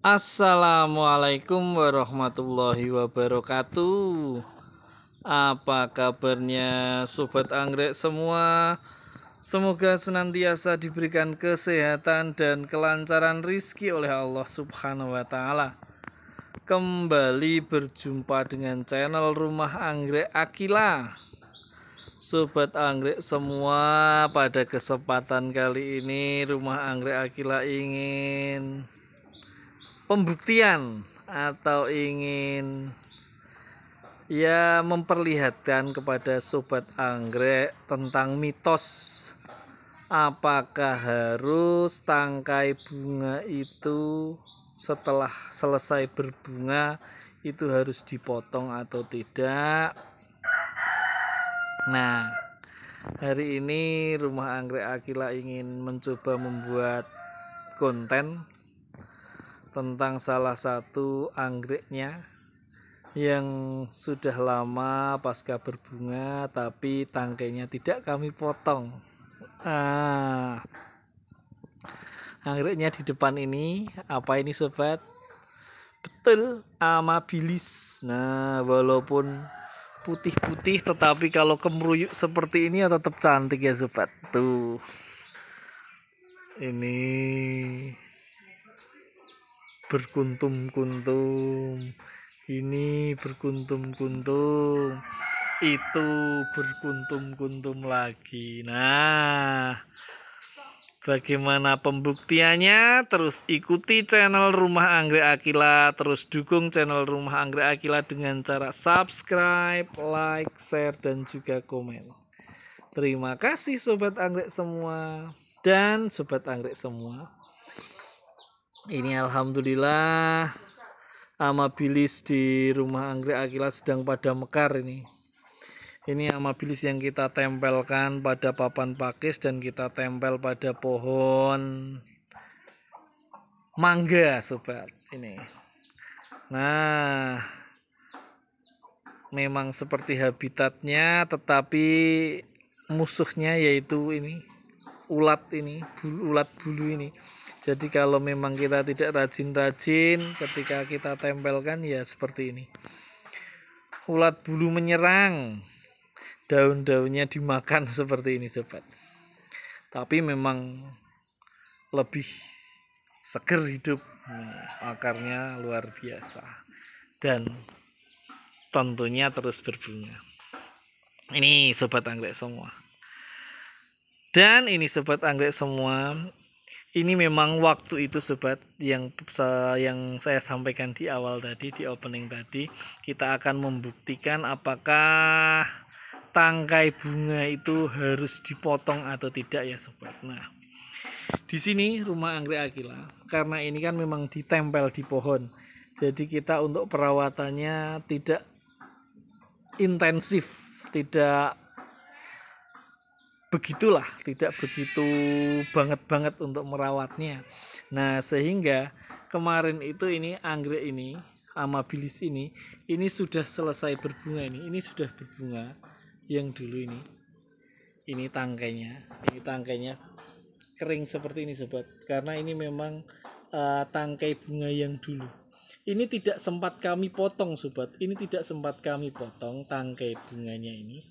Assalamualaikum warahmatullahi wabarakatuh. Apa kabarnya sobat anggrek semua? Semoga senantiasa diberikan kesehatan dan kelancaran rizki oleh Allah Subhanahu wa taala. Kembali berjumpa dengan channel Rumah Anggrek Akila. Sobat anggrek semua, pada kesempatan kali ini Rumah Anggrek Akila ingin pembuktian atau ingin memperlihatkan kepada sobat anggrek tentang mitos apakah harus tangkai bunga itu setelah selesai berbunga itu harus dipotong atau tidak. Nah, hari ini Rumah Anggrek Akila ingin mencoba membuat konten tentang salah satu anggreknya yang sudah lama pasca berbunga tapi tangkainya tidak kami potong. Anggreknya di depan ini apa ini sobat? Betul, amabilis. Nah, walaupun putih-putih tetapi kalau kemeruyuk seperti ini ya tetap cantik ya sobat. Tuh. Ini berkuntum-kuntum, ini berkuntum-kuntum, itu berkuntum-kuntum lagi. Nah, bagaimana pembuktiannya? Terus ikuti channel Rumah Anggrek Akila, terus dukung channel Rumah Anggrek Akila dengan cara subscribe, like, share, dan juga komen. Terima kasih sobat anggrek semua dan sobat anggrek semua. Ini alhamdulillah amabilis di Rumah Anggrek Akila sedang pada mekar ini. Ini amabilis yang kita tempelkan pada papan pakis dan kita tempel pada pohon mangga sobat ini. Nah, memang seperti habitatnya tetapi musuhnya yaitu ini ulat ini, ulat bulu ini. Jadi kalau memang kita tidak rajin-rajin ketika kita tempelkan ya seperti ini. Ulat bulu menyerang, daun-daunnya dimakan seperti ini sobat. Tapi memang lebih seger hidup, akarnya luar biasa dan tentunya terus berbunga. Ini sobat anggrek semua. Dan ini sobat anggrek semua, ini memang waktu itu sobat yang saya sampaikan di awal tadi, di opening tadi, kita akan membuktikan apakah tangkai bunga itu harus dipotong atau tidak ya sobat. Nah, di sini Rumah Anggrek Akila, karena ini kan memang ditempel di pohon, jadi kita untuk perawatannya tidak intensif, tidak begitulah, tidak begitu banget untuk merawatnya. Nah, sehingga kemarin itu ini anggrek ini, amabilis ini sudah selesai berbunga ini sudah berbunga yang dulu ini tangkainya kering seperti ini sobat, karena ini memang tangkai bunga yang dulu ini tidak sempat kami potong sobat, ini tidak sempat kami potong tangkai bunganya ini.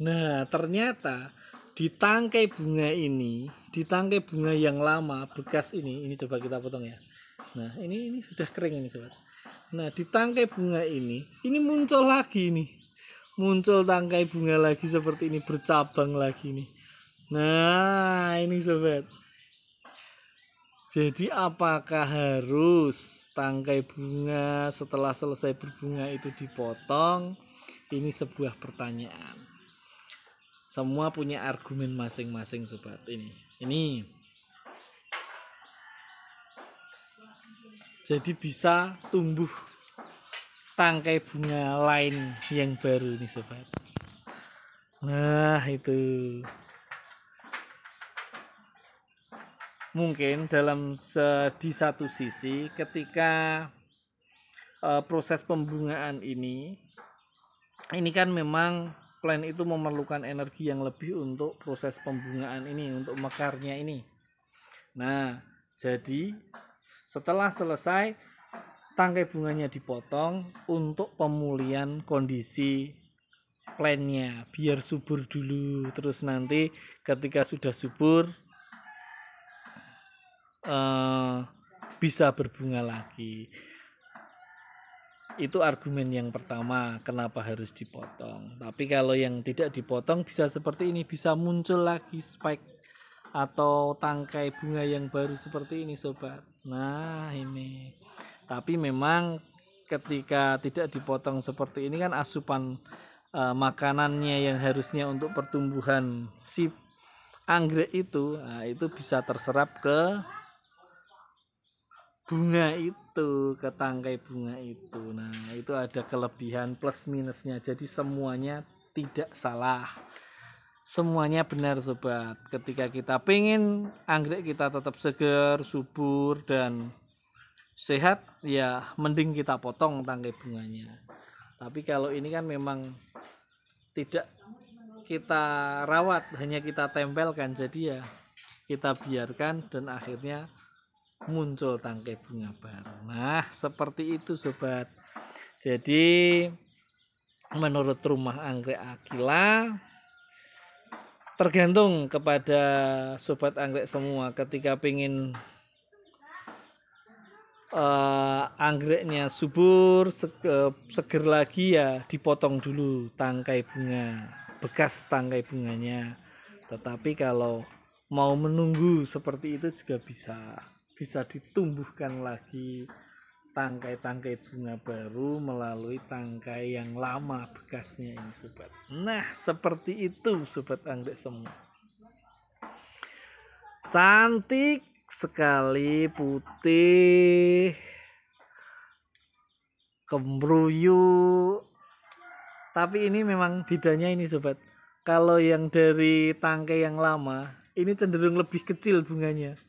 Nah, ternyata di tangkai bunga ini, di tangkai bunga yang lama bekas ini coba kita potong ya. Nah, ini sudah kering ini sobat. Nah, di tangkai bunga ini muncul lagi nih. Muncul tangkai bunga lagi seperti ini, bercabang lagi nih. Nah, ini sobat. Jadi apakah harus tangkai bunga setelah selesai berbunga itu dipotong? Ini sebuah pertanyaan. Semua punya argumen masing-masing sobat. Ini. Jadi bisa tumbuh tangkai bunga lain yang baru nih sobat. Nah, itu. Mungkin di satu sisi ketika proses pembungaan ini kan memang plant itu memerlukan energi yang lebih untuk proses pembungaan ini, untuk mekarnya ini. Nah, jadi Setelah selesai, tangkai bunganya dipotong untuk pemulihan kondisi plannya, biar subur dulu. Terus nanti ketika sudah subur bisa berbunga lagi. Itu argumen yang pertama kenapa harus dipotong. Tapi kalau yang tidak dipotong bisa seperti ini, bisa muncul lagi spike atau tangkai bunga yang baru seperti ini sobat. Nah ini, tapi memang ketika tidak dipotong seperti ini kan asupan makanannya yang harusnya untuk pertumbuhan si anggrek itu, nah, itu bisa terserap ke bunga itu, ke tangkai bunga itu. Nah itu ada kelebihan plus minusnya, jadi semuanya tidak salah, semuanya benar sobat. Ketika kita pengen anggrek kita tetap segar, subur dan sehat, ya mending kita potong tangkai bunganya. Tapi kalau ini kan memang tidak kita rawat, hanya kita tempelkan, jadi ya kita biarkan dan akhirnya muncul tangkai bunga baru. Nah seperti itu sobat. Jadi menurut Rumah Anggrek Akila, tergantung kepada sobat anggrek semua. Ketika pengen anggreknya subur, seger lagi, ya dipotong dulu tangkai bunga, bekas tangkai bunganya. Tetapi kalau mau menunggu seperti itu juga bisa ditumbuhkan lagi tangkai-tangkai bunga baru melalui tangkai yang lama bekasnya ini sobat. Nah seperti itu sobat anggrek semua. Cantik sekali, putih, kembruyu. Tapi ini memang bedanya ini sobat, kalau yang dari tangkai yang lama ini cenderung lebih kecil bunganya.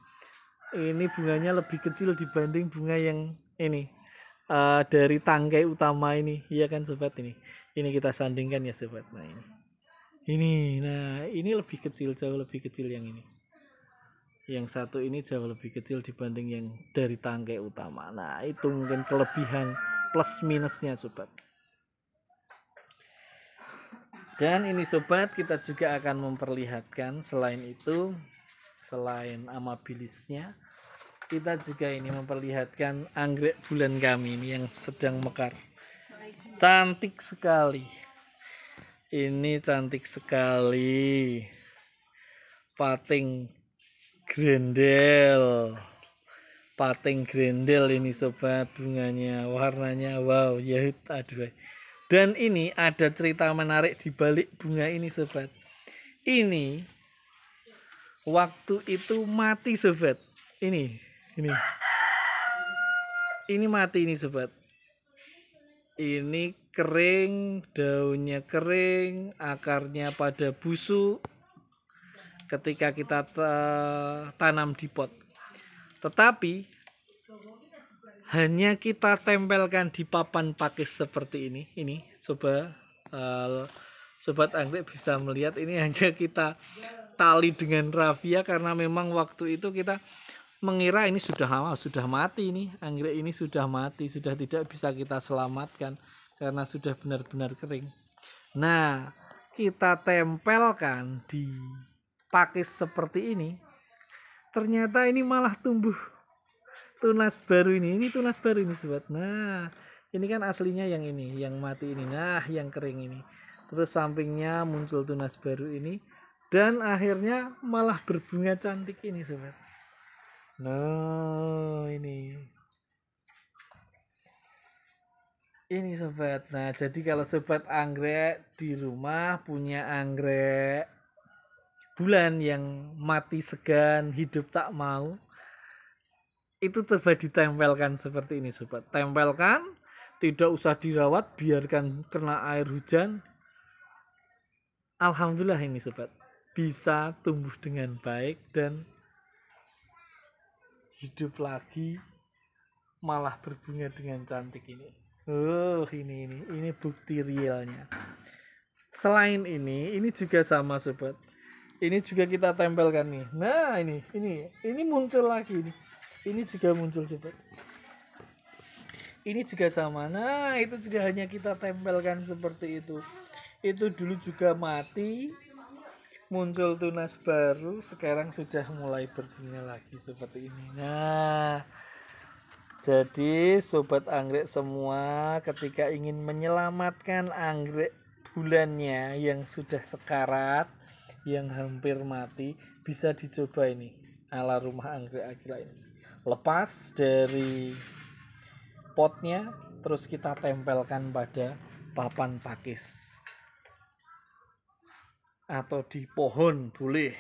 Ini bunganya lebih kecil dibanding bunga yang ini dari tangkai utama ini, iya kan sobat. Ini kita sandingkan ya sobat. Nah ini lebih kecil, jauh lebih kecil yang ini. Yang satu ini jauh lebih kecil dibanding yang dari tangkai utama. Nah itu mungkin kelebihan plus minusnya sobat. Dan ini sobat, kita juga akan memperlihatkan selain itu, selain amabilisnya, kita juga ini memperlihatkan anggrek bulan kami ini yang sedang mekar. Cantik sekali. Ini cantik sekali. Pating grendel. Pating grendel ini sobat, bunganya warnanya wow ya, aduh. Dan ini ada cerita menarik di balik bunga ini sobat. Ini waktu itu mati sobat. Ini mati ini sobat. Ini kering, daunnya kering, akarnya pada busuk ketika kita tanam di pot. Tetapi hanya kita tempelkan di papan pakis seperti ini coba sobat anggrek bisa melihat, ini hanya kita tali dengan rafia karena memang waktu itu kita mengira ini sudah mati, ini anggrek ini sudah mati, sudah tidak bisa kita selamatkan karena sudah benar-benar kering. Nah kita tempelkan di pakis seperti ini, ternyata ini malah tumbuh tunas baru ini tunas baru ini sobat. Nah ini kan aslinya yang ini, yang mati ini, nah yang kering ini, terus sampingnya muncul tunas baru ini dan akhirnya malah berbunga cantik ini sobat. Nah ini sobat. Nah jadi kalau sobat anggrek di rumah punya anggrek bulan yang mati segan, hidup tak mau, itu coba ditempelkan seperti ini sobat. Tempelkan, tidak usah dirawat, biarkan kena air hujan. Alhamdulillah ini sobat, bisa tumbuh dengan baik dan hidup lagi, malah berbunga dengan cantik ini. Ini bukti realnya. Selain ini juga sama sobat. Ini juga kita tempelkan nih. Nah ini muncul lagi nih. Ini juga muncul sobat. Ini juga sama. Nah, itu juga hanya kita tempelkan seperti itu. Itu dulu juga mati, muncul tunas baru, sekarang sudah mulai berbunga lagi seperti ini. Nah, jadi sobat anggrek semua, ketika ingin menyelamatkan anggrek bulannya yang sudah sekarat, yang hampir mati, bisa dicoba ini ala rumah anggrek Akila ini. Lepas dari potnya, terus kita tempelkan pada papan pakis atau di pohon boleh,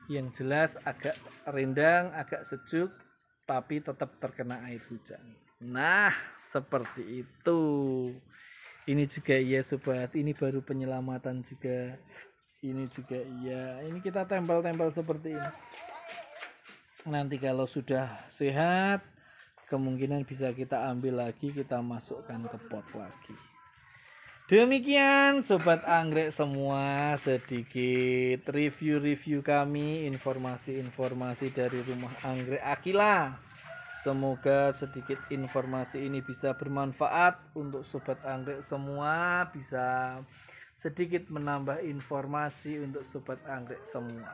yang jelas agak rindang, agak sejuk, tapi tetap terkena air hujan. Nah, seperti itu. Ini juga iya sobat, ini baru penyelamatan juga. Ini juga iya, ini kita tempel-tempel seperti ini. Nanti kalau sudah sehat, kemungkinan bisa kita ambil lagi, kita masukkan ke pot lagi. Demikian sobat anggrek semua, sedikit review-review kami, informasi-informasi dari rumah anggrek Akila. Semoga sedikit informasi ini bisa bermanfaat untuk sobat anggrek semua, bisa sedikit menambah informasi untuk sobat anggrek semua.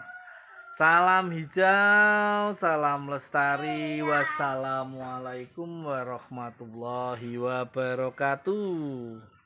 Salam hijau, salam lestari, wassalamualaikum warahmatullahi wabarakatuh.